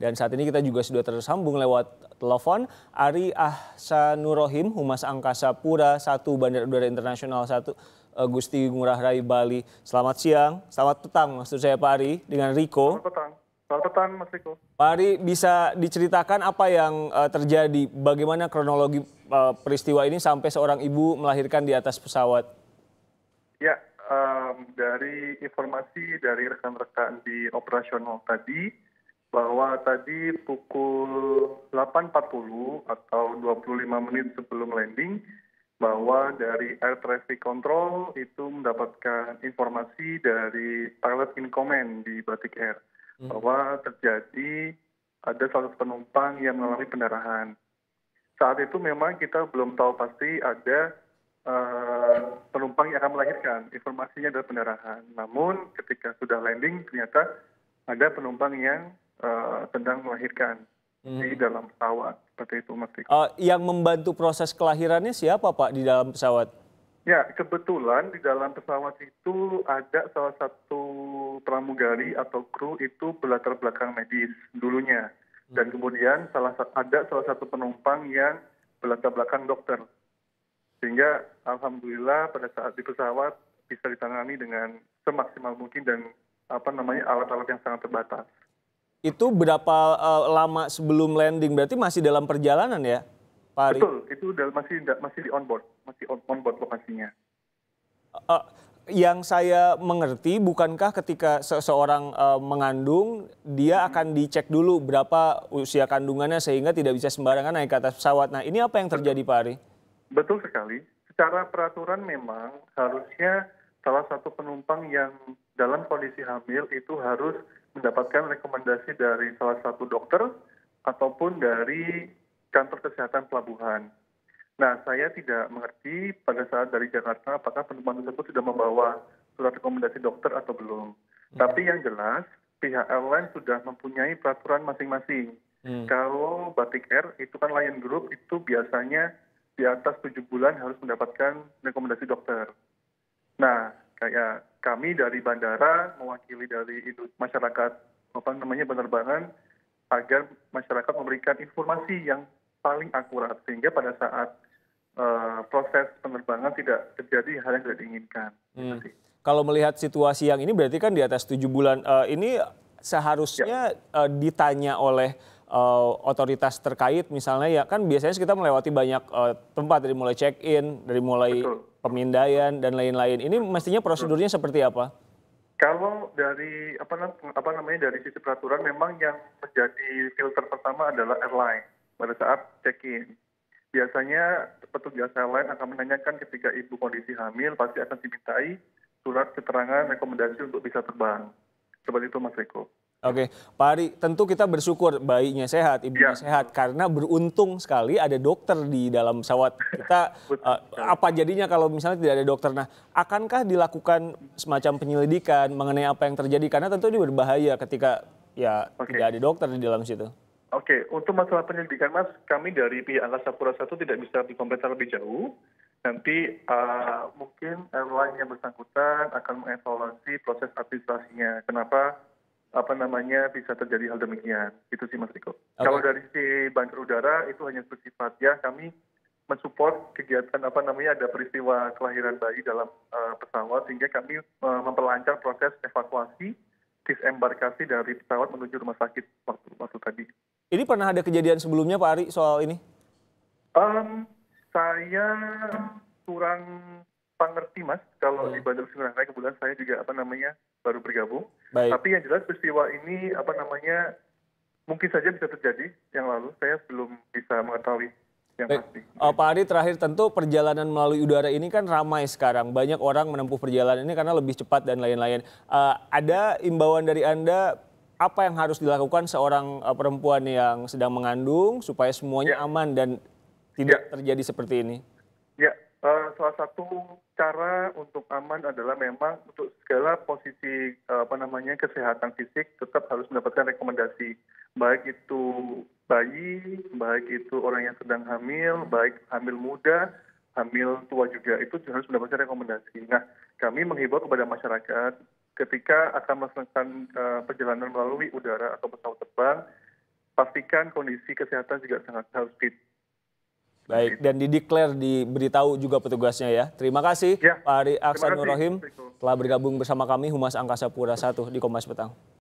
Dan saat ini kita juga sudah tersambung lewat telepon Ari Ahsanurohim, Humas Angkasa Pura I Bandara Udara Internasional 1 Gusti Ngurah Rai Bali. Selamat siang, selamat petang maksud saya Pak Ari dengan Riko. Selamat petang Mas Riko. Pak Ari, bisa diceritakan apa yang terjadi, bagaimana kronologi peristiwa ini sampai seorang ibu melahirkan di atas pesawat? Ya, dari informasi dari rekan-rekan di operasional tadi, bahwa tadi pukul 8.40 atau 25 menit sebelum landing, bahwa dari Air Traffic Control itu mendapatkan informasi dari pilot in command di Batik Air, bahwa terjadi ada salah satu penumpang yang mengalami pendarahan. Saat itu memang kita belum tahu pasti ada penumpang yang akan melahirkan, informasinya adalah pendarahan. Namun ketika sudah landing ternyata ada penumpang yang sedang melahirkan di dalam pesawat, seperti itu Mas Riko. Yang membantu proses kelahirannya siapa Pak di dalam pesawat? Ya, kebetulan di dalam pesawat itu ada salah satu pramugari atau kru itu berlatar belakang medis dulunya. Dan kemudian ada salah satu penumpang yang berlatar belakang dokter. Sehingga alhamdulillah pada saat di pesawat bisa ditangani dengan semaksimal mungkin dan alat-alat yang sangat terbatas. Itu berapa lama sebelum landing? Berarti masih dalam perjalanan ya, Pak Ari? Betul, itu masih di onboard, masih onboard lokasinya. Yang saya mengerti, bukankah ketika seseorang mengandung, dia akan dicek dulu berapa usia kandungannya sehingga tidak bisa sembarangan naik ke atas pesawat. Nah, ini apa yang terjadi Pak Ari? Betul sekali. Secara peraturan memang harusnya salah satu penumpang yang dalam kondisi hamil itu harus mendapatkan rekomendasi dari salah satu dokter ataupun dari kantor kesehatan pelabuhan. Nah, saya tidak mengerti pada saat dari Jakarta apakah penumpang tersebut sudah membawa surat rekomendasi dokter atau belum. Tapi yang jelas pihak airline sudah mempunyai peraturan masing-masing. Kalau Batik Air itu kan Lion Group itu biasanya di atas 7 bulan harus mendapatkan rekomendasi dokter. Nah, kayak kami dari bandara mewakili dari masyarakat penerbangan agar masyarakat memberikan informasi yang paling akurat sehingga pada saat proses penerbangan tidak terjadi hal yang tidak diinginkan. Kalau melihat situasi yang ini berarti kan di atas 7 bulan ini seharusnya ditanya oleh otoritas terkait, misalnya ya kan biasanya kita melewati banyak tempat dari mulai check-in, dari mulai pemindaian dan lain-lain. Ini mestinya prosedurnya seperti apa? Kalau dari dari sisi peraturan memang yang menjadi filter pertama adalah airline pada saat check-in. Biasanya petugas airline akan menanyakan ketika ibu kondisi hamil pasti akan dimintai surat keterangan rekomendasi untuk bisa terbang. Seperti itu Mas Riko. Oke, Pak Ari, tentu kita bersyukur bayinya sehat, ibunya sehat, karena beruntung sekali ada dokter di dalam pesawat kita. Apa jadinya kalau misalnya tidak ada dokter? Nah, akankah dilakukan semacam penyelidikan mengenai apa yang terjadi? Karena tentu ini berbahaya ketika tidak ada dokter di dalam situ. Oke, untuk masalah penyelidikan Mas, kami dari pihak Angkasa Pura I tidak bisa berkomentar lebih jauh. Nanti mungkin airline yang bersangkutan akan mengevaluasi proses administrasinya. Kenapa bisa terjadi hal demikian. Itu sih Mas Riko. Kalau dari si Bandar Udara itu hanya bersifat kami mensupport kegiatan ada peristiwa kelahiran bayi dalam pesawat sehingga kami memperlancar proses evakuasi disembarkasi dari pesawat menuju rumah sakit waktu tadi. Ini pernah ada kejadian sebelumnya Pak Ari soal ini? Saya kurang mengerti Mas, kalau di Bandara Ngurah Rai kebetulan saya juga baru bergabung. Baik. Tapi yang jelas peristiwa ini mungkin saja bisa terjadi yang lalu. Saya belum bisa mengetahui yang pasti. Pak Ari, terakhir tentu perjalanan melalui udara ini kan ramai sekarang. Banyak orang menempuh perjalanan ini karena lebih cepat dan lain-lain. Ada imbauan dari Anda apa yang harus dilakukan seorang perempuan yang sedang mengandung supaya semuanya aman dan tidak terjadi seperti ini? Ya, salah satu cara untuk aman adalah memang untuk segala posisi kesehatan fisik tetap harus mendapatkan rekomendasi, baik itu bayi, baik itu orang yang sedang hamil, baik hamil muda, hamil tua juga itu harus mendapatkan rekomendasi. Nah, kami menghimbau kepada masyarakat ketika akan melaksanakan perjalanan melalui udara atau pesawat terbang, memastikan kondisi kesehatan juga sangat harus fit. Baik, dan dideklar, diberitahu juga petugasnya ya. Terima kasih Ya, Pak Ari terima Aksanur kasih. Rohim telah bergabung bersama kami Humas Angkasa Pura I di Kompas Petang.